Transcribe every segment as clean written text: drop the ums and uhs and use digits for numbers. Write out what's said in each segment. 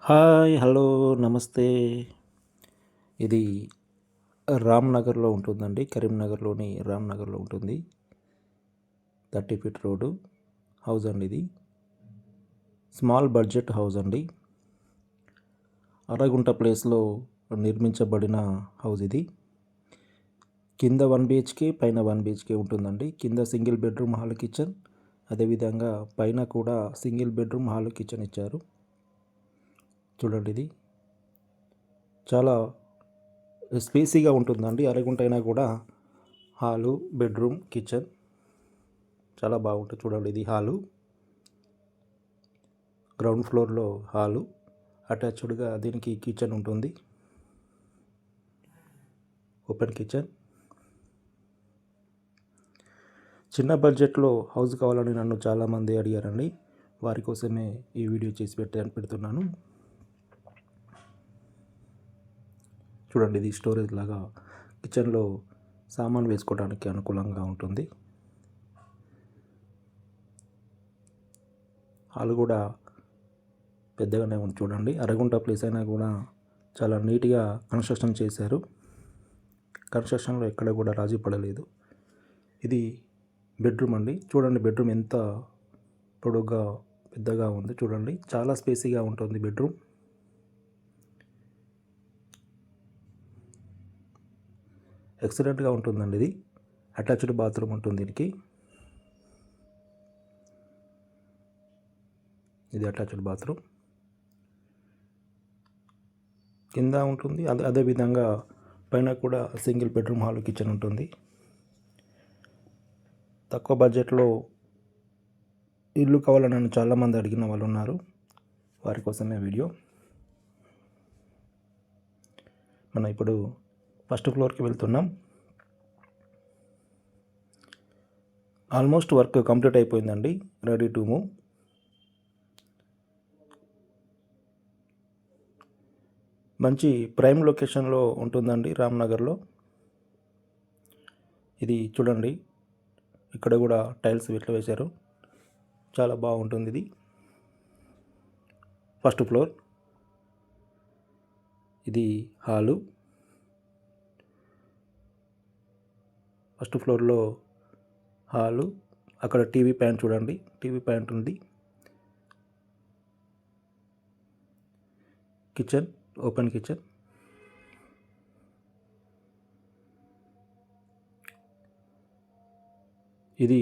Hi hello నమస్తే. ఇది రామ్నగర్లో ఉంటుందండి. కరీంనగర్లోని రామ్నగర్లో ఉంటుంది. 30 ఫీట్ రోడ్డు హౌస్ అండి. ఇది స్మాల్ బడ్జెట్ హౌస్ అండి. అరగుంట ప్లేస్లో నిర్మించబడిన హౌస్ ఇది. కింద 1 BHK పైన 1 BHK ఉంటుందండి. కింద సింగిల్ బెడ్రూమ్ హాల్ కిచెన్, అదేవిధంగా పైన కూడా సింగిల్ బెడ్రూమ్ హాల్ కిచెన్ ఇచ్చారు. చూడండి, ఇది చాలా స్పేసీగా ఉంటుందండి. అరగుంట అయినా కూడా హాలు, బెడ్రూమ్, కిచెన్ చాలా బాగుంటుంది. చూడండి, ఇది హాలు, గ్రౌండ్ ఫ్లోర్లో హాలు, అటాచ్డ్గా దీనికి కిచెన్ ఉంటుంది. Open kitchen. చిన్న బడ్జెట్లో హౌస్ కావాలని నన్ను చాలామంది అడిగారండి. వారి కోసమే ఈ వీడియో చేసి పెడుతున్నాను. చూడండి, ఇది స్టోరేజ్ లాగా కిచెన్లో సామాన్ వేసుకోవడానికి అనుకూలంగా ఉంటుంది. హాల్ కూడా పెద్దగానే ఉంది. చూడండి, అరగుంట ప్లేస్ అయినా కూడా చాలా నీట్గా కన్స్ట్రక్షన్ చేశారు. కన్స్ట్రక్షన్లో ఎక్కడ కూడా రాజీ పడలేదు. ఇది బెడ్రూమ్ అండి. చూడండి, బెడ్రూమ్ ఎంత పొడుగ్గా పెద్దగా ఉంది. చూడండి, చాలా స్పేసీగా ఉంటుంది బెడ్రూమ్. ఎక్సలెంట్గా ఉంటుందండి. ఇది అటాచ్డ్ బాత్రూమ్ ఉంటుంది దీనికి. ఇది అటాచ్డ్ బాత్రూమ్ కింద ఉంటుంది. అదేవిధంగా పైన కూడా సింగిల్ బెడ్రూమ్ హాల్ కిచెన్ ఉంటుంది. తక్కువ బడ్జెట్లో ఇల్లు కావాలని నన్ను చాలామంది అడిగిన వాళ్ళు ఉన్నారు. వారి కోసమే వీడియో. మనం ఇప్పుడు ఫస్ట్ ఫ్లోర్కి వెళ్తున్నాం. ఆల్మోస్ట్ వర్క్ కంప్లీట్ అయిపోయిందండి. Ready to move. మంచి ప్రైమ్ లొకేషన్లో ఉంటుందండి, రామ్నగర్లో. ఇది చూడండి, ఇక్కడ కూడా టైల్స్ ఇట్లా వేశారు. చాలా బాగుంటుంది. ఇది ఫస్ట్ ఫ్లోర్. ఇది హాలు. ఫస్ట్ ఫ్లోర్లో హాలు, అక్కడ టీవీ పాయింట్ చూడండి, టీవీ పాయింట్ ఉంది. Kitchen, open kitchen. ఇది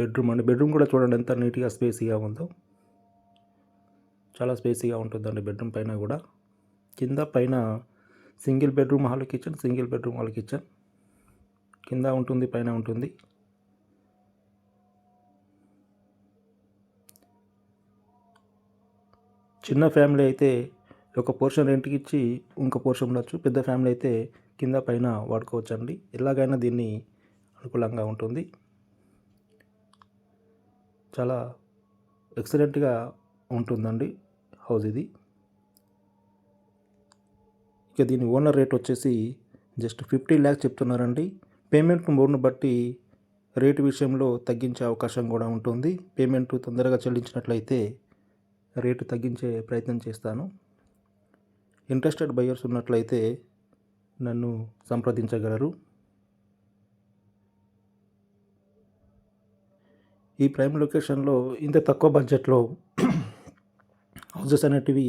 బెడ్రూమ్ అండి. బెడ్రూమ్ కూడా చూడండి ఎంత నీట్గా స్పేసీగా ఉందో. చాలా స్పేసీగా ఉంటుందండి బెడ్రూమ్ పైన కూడా. కింద పైన single bedroom hall kitchen, single bedroom hall kitchen కింద ఉంటుంది, పైన ఉంటుంది. చిన్న ఫ్యామిలీ అయితే ఒక పోర్షన్ రెంట్కి ఇచ్చి ఇంకో పోర్షన్ ఉండొచ్చు. పెద్ద ఫ్యామిలీ అయితే కింద పైన వాడుకోవచ్చు అండి. ఎలాగైనా దీన్ని అనుకూలంగా ఉంటుంది. చాలా ఎక్సలెంట్గా ఉంటుందండి హౌస్ ఇది. ఇక దీని ఓనర్ రేట్ వచ్చేసి జస్ట్ 50 lakhs చెప్తున్నారండి. పేమెంట్ మోడ్ను బట్టి రేటు విషయంలో తగ్గించే అవకాశం కూడా ఉంటుంది. పేమెంట్ తొందరగా చెల్లించినట్లయితే రేటు తగ్గించే ప్రయత్నం చేస్తాను. ఇంట్రెస్టెడ్ బయర్స్ ఉన్నట్లయితే నన్ను సంప్రదించగలరు. ఈ ప్రైమ్ లొకేషన్లో ఇంత తక్కువ బడ్జెట్లో హౌసెస్ అనేటివి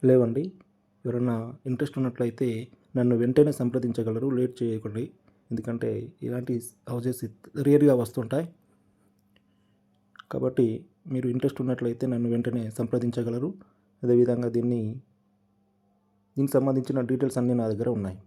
లేవండి. ఎవరైనా ఇంట్రెస్ట్ ఉన్నట్లయితే నన్ను వెంటనే సంప్రదించగలరు, లేట్ చేయకండి. ఎందుకంటే ఇలాంటి హౌసెస్ రేర్గా వస్తుంటాయి. కాబట్టి మీరు ఇంట్రెస్ట్ ఉన్నట్లయితే నన్ను వెంటనే సంప్రదించగలరు. అదేవిధంగా దీనికి సంబంధించిన డీటెయిల్స్ అన్నీ నా దగ్గర ఉన్నాయి.